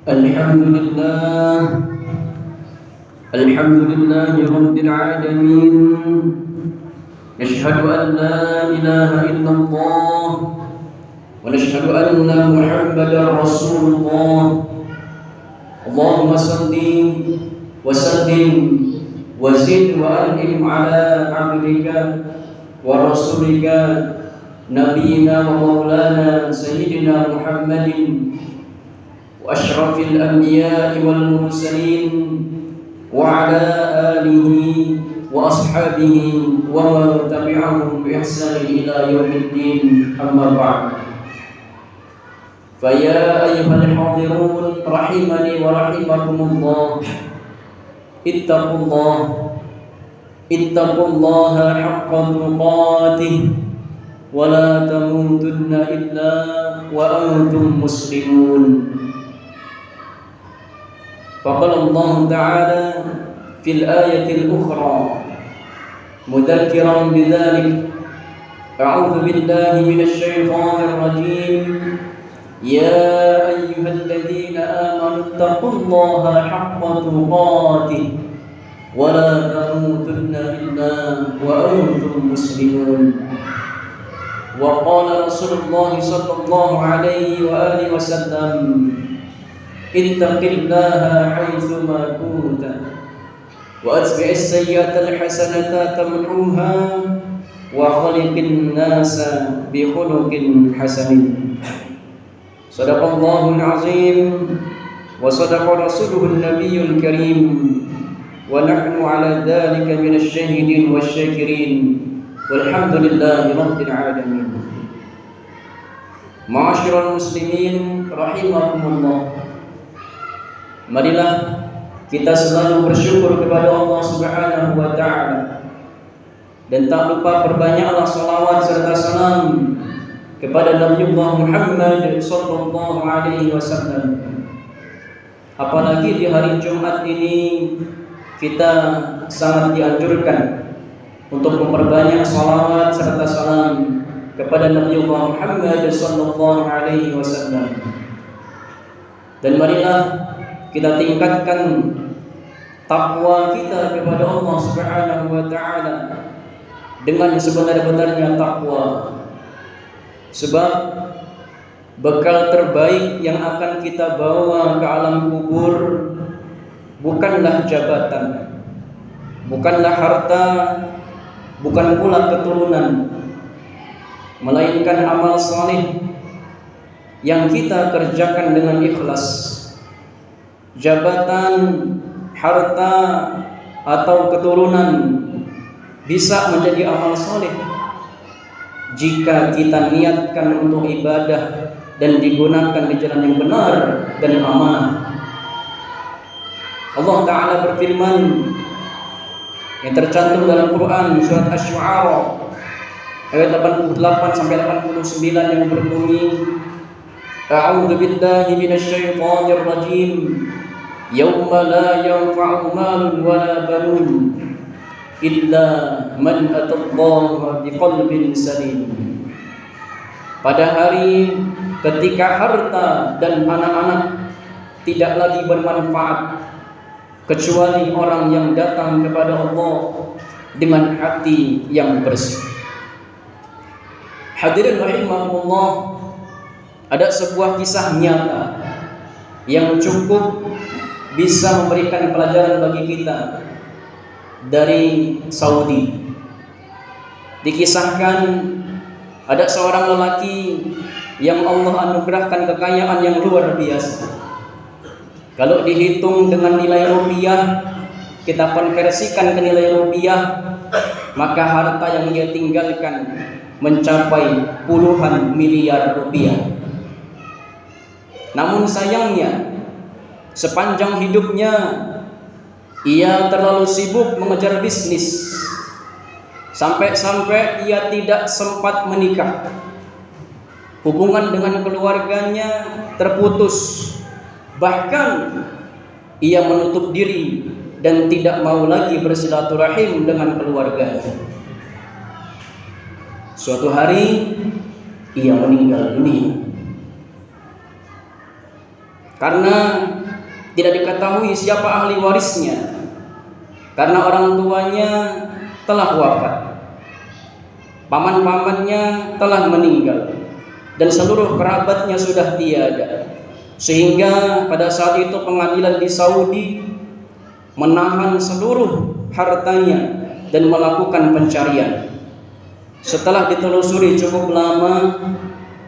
الحمد لله الحمد لله رب العالمين. نشهد أن لا إله إلا الله ونشهد أن محمدا رسول الله. اللهم صل وسلم وزد وأنعم على عبدك ورسولك نبينا ومولانا سيدنا محمد وأشرف الأنبياء والمرسلين وعلى آله وأصحابه ومن تبعهم بإحسان إلى يوم الدين. أما بعد، فيا أيها الحاضرون رحمني ورحمكم الله، اتقوا الله حق تقاته ولا تموتن إلا وأنتم مسلمون. فقال الله تعالى في الآية الأخرى مذكرا بذلك: أعوذ بالله من الشيطان الرجيم، يا أيها الذين آمنوا اتقوا الله حق تقاته ولا تموتن إلا وأنتم مسلمون. وقال رسول الله صلى الله عليه وآله وسلم: اتق الله حيثما كنت وأتبع السيئة الحسنة تمحوها وخلق الناس بخلق حسن. صدق الله العظيم وصدق رسوله النبي الكريم، ونحن على ذلك من الشاهدين والشاكرين، والحمد لله رب العالمين. Ma'asyiral muslimin rahimakumullah. Marilah kita selalu bersyukur kepada Allah Subhanahu wa ta'ala, dan tak lupa perbanyaklah salawat serta salam kepada Nabiullah Muhammad sallallahu alaihi wasallam. Apalagi di hari Jumat ini kita sangat dianjurkan untuk memperbanyak salawat serta salam kepada Nabiullah Muhammad sallallahu alaihi wasallam. Dan marilah kita tingkatkan takwa kita kepada Allah Subhanahu wa ta'ala dengan sebenar-benarnya takwa. Sebab bekal terbaik yang akan kita bawa ke alam kubur bukanlah jabatan, bukanlah harta, bukan pula keturunan, melainkan amal saleh yang kita kerjakan dengan ikhlas. Jabatan, harta, atau keturunan bisa menjadi amal soleh jika kita niatkan untuk ibadah dan digunakan di jalan yang benar dan amanah. Allah Ta'ala berfirman yang tercantum dalam Quran surat Asy-Syu'ara ayat 88 sampai 89 yang berbunyi: A'udzu billahi minasyaitonir rajim. Yauma la yanfa'u malun wala banun illa man atallaha biqalbin salim. Pada hari ketika harta dan anak-anak tidak lagi bermanfaat kecuali orang yang datang kepada Allah dengan hati yang bersih. Hadirin rahimakumullah, ada sebuah kisah nyata yang cukup bisa memberikan pelajaran bagi kita dari Saudi. Dikisahkan ada seorang lelaki yang Allah anugerahkan kekayaan yang luar biasa. Kalau dihitung dengan nilai rupiah, kita konversikan ke nilai rupiah, maka harta yang ia tinggalkan mencapai puluhan miliar rupiah. Namun sayangnya, sepanjang hidupnya ia terlalu sibuk mengejar bisnis, sampai-sampai ia tidak sempat menikah. Hubungan dengan keluarganya terputus. Bahkan ia menutup diri dan tidak mau lagi bersilaturahim dengan keluarganya. Suatu hari ia meninggal dunia. karena tidak diketahui siapa ahli warisnya, karena orang tuanya telah wafat, paman-pamannya telah meninggal, dan seluruh kerabatnya sudah tiada. Sehingga pada saat itu pengadilan di Saudi menahan seluruh hartanya dan melakukan pencarian. Setelah ditelusuri cukup lama,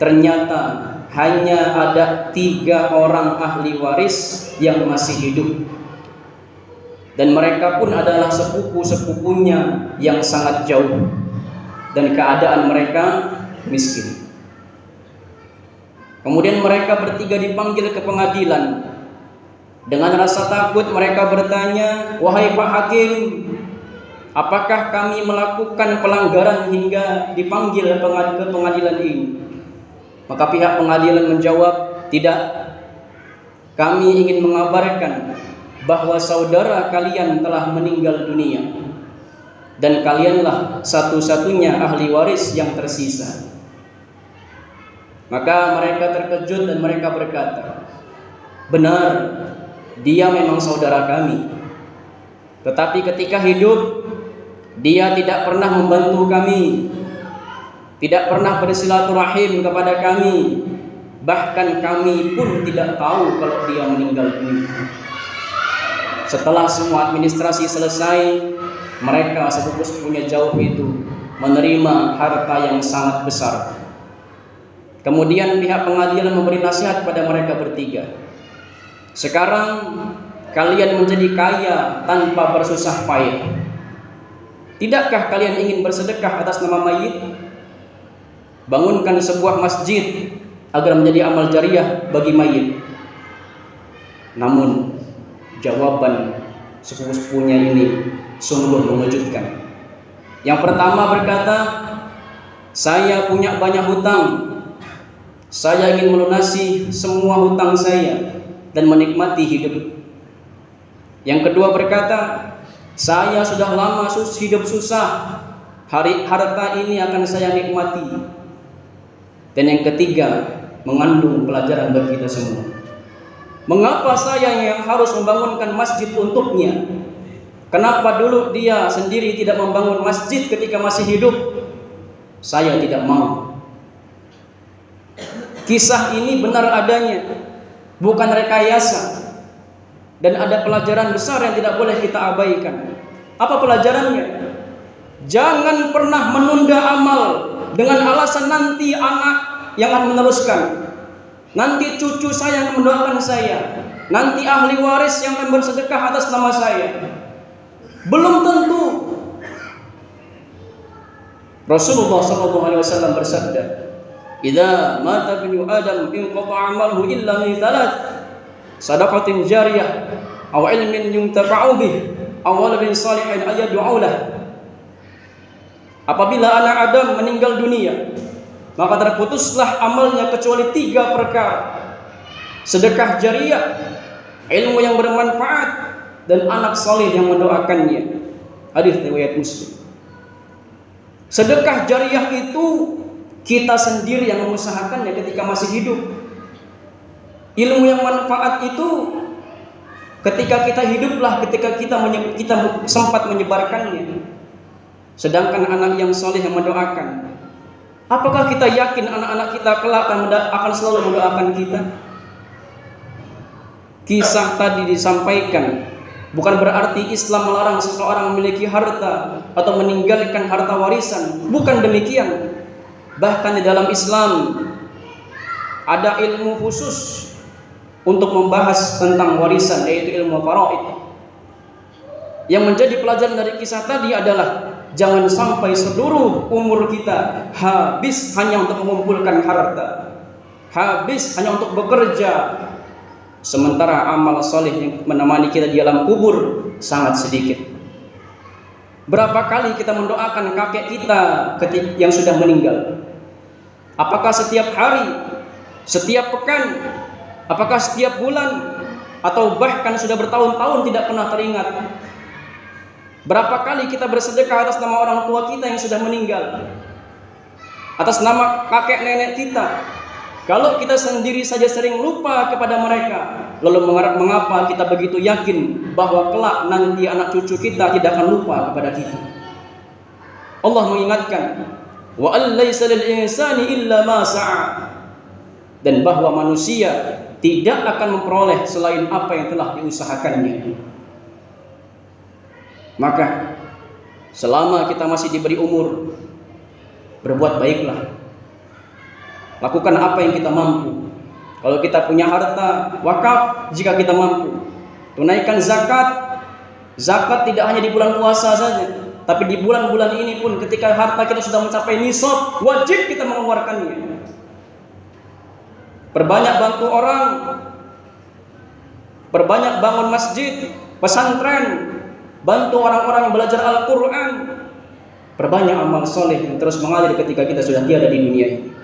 ternyata hanya ada 3 orang ahli waris yang masih hidup, dan mereka pun adalah sepupu-sepupunya yang sangat jauh, dan keadaan mereka miskin. Kemudian mereka bertiga dipanggil ke pengadilan. Dengan rasa takut mereka bertanya, "Wahai Pak Hakim, apakah kami melakukan pelanggaran hingga dipanggil ke pengadilan ini?" Maka pihak pengadilan menjawab, "Tidak. Kami ingin mengabarkan bahwa saudara kalian telah meninggal dunia, dan kalianlah satu-satunya ahli waris yang tersisa." Maka mereka terkejut dan mereka berkata, "Benar, dia memang saudara kami. Tetapi ketika hidup, dia tidak pernah membantu kami, tidak pernah bersilaturahim kepada kami. Bahkan kami pun tidak tahu kalau dia meninggal dunia." Setelah semua administrasi selesai, mereka sepupu-sepupunya jauh itu menerima harta yang sangat besar. Kemudian pihak pengadilan memberi nasihat pada mereka bertiga, "Sekarang kalian menjadi kaya tanpa bersusah payah. Tidakkah kalian ingin bersedekah atas nama mayit? Bangunkan sebuah masjid agar menjadi amal jariah bagi mayit." Namun jawaban sepupu-sepupunya ini sungguh mengejutkan. Yang pertama berkata, "Saya punya banyak hutang. Saya ingin melunasi semua hutang saya dan menikmati hidup." Yang kedua berkata, "Saya sudah lama hidup susah. Harta ini akan saya nikmati." Dan yang ketiga mengandung pelajaran bagi kita semua. Mengapa saya yang harus membangunkan masjid untuknya? Kenapa dulu dia sendiri tidak membangun masjid ketika masih hidup? Saya tidak mau. Kisah ini benar adanya, bukan rekayasa, dan ada pelajaran besar yang tidak boleh kita abaikan. Apa pelajarannya? Jangan pernah menunda amal dengan alasan nanti anak yang akan meneruskan, nanti cucu saya yang mendoakan saya, nanti ahli waris yang akan bersedekah atas nama saya. Belum tentu. Rasulullah SAW bersabda, "Idza mata ibnu Adam inqata'a 'amaluhu illa min thalath, shadaqatin jariyah, aw ilmin yuntafa'u bih, aw waladin salihin yad'u lah." Apabila anak Adam meninggal dunia, maka terputuslah amalnya kecuali 3 perkara: sedekah jariyah, ilmu yang bermanfaat, dan anak saleh yang mendoakannya. Hadis riwayat Muslim. Sedekah jariyah itu kita sendiri yang mengusahakannya ketika masih hidup. Ilmu yang manfaat itu ketika kita hiduplah, ketika kita sempat menyebarkannya. Sedangkan anak yang saleh yang mendoakan, apakah kita yakin anak-anak kita kelak akan selalu mendoakan kita? Kisah tadi disampaikan bukan berarti Islam melarang seseorang memiliki harta atau meninggalkan harta warisan. Bukan demikian. Bahkan di dalam Islam ada ilmu khusus untuk membahas tentang warisan, yaitu ilmu faraid. Yang menjadi pelajaran dari kisah tadi adalah jangan sampai seluruh umur kita habis hanya untuk mengumpulkan harta, habis hanya untuk bekerja, sementara amal soleh yang menemani kita di alam kubur sangat sedikit. Berapa kali kita mendoakan kakek kita yang sudah meninggal? Apakah setiap hari, setiap pekan, apakah setiap bulan, atau bahkan sudah bertahun-tahun tidak pernah teringat? Berapa kali kita bersedekah atas nama orang tua kita yang sudah meninggal, atas nama kakek nenek kita, Kalau kita sendiri saja sering lupa kepada mereka, lalu mengapa kita begitu yakin bahwa kelak nanti anak cucu kita tidak akan lupa kepada kita? Allah mengingatkan, wa an laisa lil insani illa ma sa'a, dan bahwa manusia tidak akan memperoleh selain apa yang telah diusahakannya. Maka selama kita masih diberi umur, berbuat baiklah. Lakukan apa yang kita mampu. Kalau kita punya harta, wakaf jika kita mampu. Tunaikan zakat. Zakat tidak hanya di bulan puasa saja, tapi di bulan-bulan ini pun ketika harta kita sudah mencapai nisab, wajib kita mengeluarkannya. Perbanyak bantu orang, perbanyak bangun masjid, pesantren, bantu orang-orang yang belajar Al-Quran, perbanyak amal soleh yang terus mengalir ketika kita sudah tiada di dunia ini.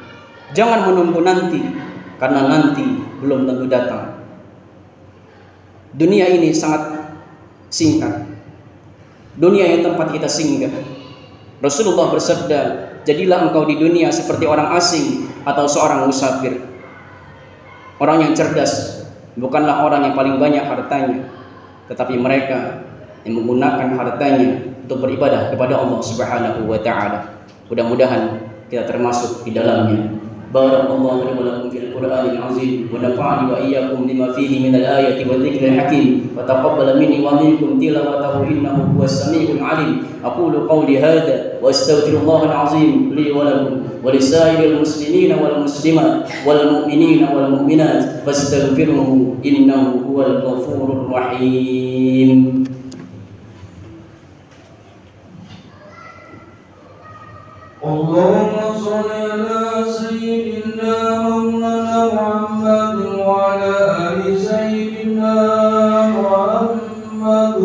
Jangan menunggu nanti, karena nanti belum tentu datang. Dunia ini sangat singkat. Dunia yang tempat kita singgah. Rasulullah bersabda, jadilah engkau di dunia seperti orang asing atau seorang musafir. Orang yang cerdas bukanlah orang yang paling banyak hartanya, tetapi mereka yang menggunakan hartanya untuk beribadah kepada Allah Subhanahu wa taala. Mudah-mudahan kita termasuk di dalamnya. Barakallahu lakum fil Qur'anil azim wa nafa'ani wa iyyakum bima fihi minal ayati wa dzikril hakim wa taqabbal minni wa minkum tilawatahu innahu huwas samiul alim. Aqulu qawli hadha wa astaghfirullahal azim li wa lakum wa lisairil muslimina wal muslimat wal mu'minina wal mu'minat fastaghfiruhu innahu huwal ghafurur rahim. اللهم صل على سيدنا مولانا محمد وعلى آل سيدنا محمد.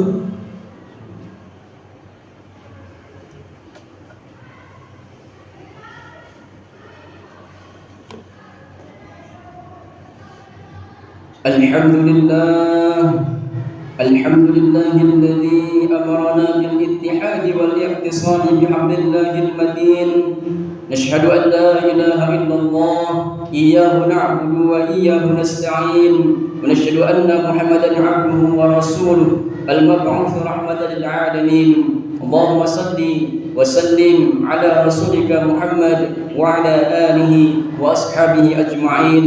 الحمد لله الذي أمرنا بالاتحاد والاعتصام بحبل الله المتين. نشهد أن لا إله إلا الله إياه نعبد وإياه نستعين، ونشهد أن محمدا عبده ورسوله المبعوث رحمة للعالمين. اللهم صل وسلم على رسولك محمد وعلى آله وأصحابه أجمعين.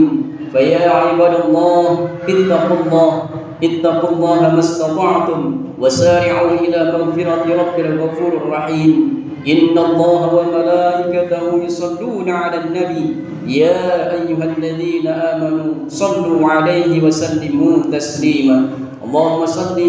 فيا عباد الله اتقوا الله ما استطعتم وسارعوا إلى مغفرة رب الغفور الرحيم. إن الله وملائكته يصلون على النبي يا أيها الذين آمنوا صلوا عليه وسلموا تسليما. اللهم صل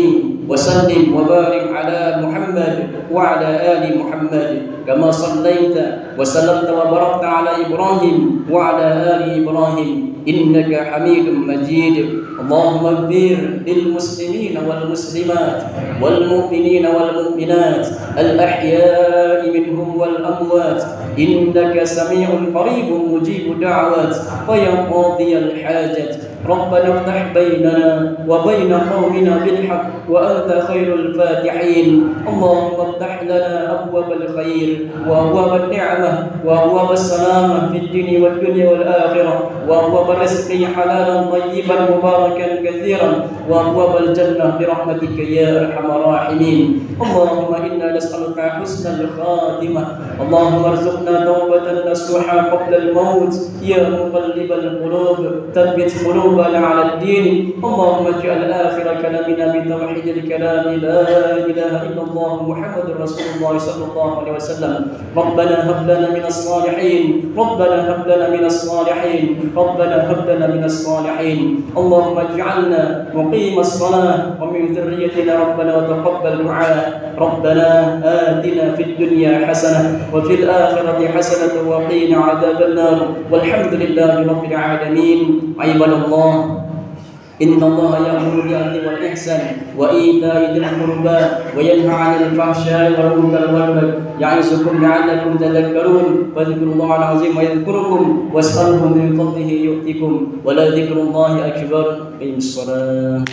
وسلم وبارك على محمد وعلى آل محمد كما صليت وسلمت وباركت على إبراهيم وعلى آل إبراهيم إنك حميد مجيد. اللهم اغفر للمسلمين والمسلمات والمؤمنين والمؤمنات الأحياء منهم والأموات إنك سميع قريب مجيب دعوات فيا قاضي الحاجة. ربنا افتح بيننا وبين قومنا بالحق وأنت خير الفاتحين. اللهم افتح لنا أبواب الخير وأبواب النعمة وأبواب السلامة في الدين والدنيا والآخرة وأبواب الرزق حلالا طيبا مباركا كثيرا وأبواب الجنة برحمتك يا أرحم الراحمين. اللهم إنا نسألك حسن الخاتمة. اللهم ارزقنا توبة نصوحا قبل الموت يا مقلب القلوب ثبت قلوبنا على الدين. اللهم اجعل آخر كلامنا بتوحيد الكلام لا إله إلا الله محمد رسول الله صلى الله عليه وسلم. ربنا هب لنا من الصالحين ربنا هب لنا من الصالحين ربنا هب لنا من الصالحين. اللهم اجعلنا مقيم الصلاة ومن ذريتنا ربنا وتقبل دعاء. ربنا آتنا في الدنيا حسنة وفي الآخرة حسنة وقنا عذاب النار والحمد لله رب العالمين. عباد الله إن الله يأمر بالعدل والإحسان وإيتاء ذي القربى وينهى عن الفحشاء والمنكر والبغي يعظكم لعلكم تذكرون. فاذكروا الله العظيم يذكركم واسألوه من فضله يؤتكم ولذكر الله أكبر. أقيموا الصلاة.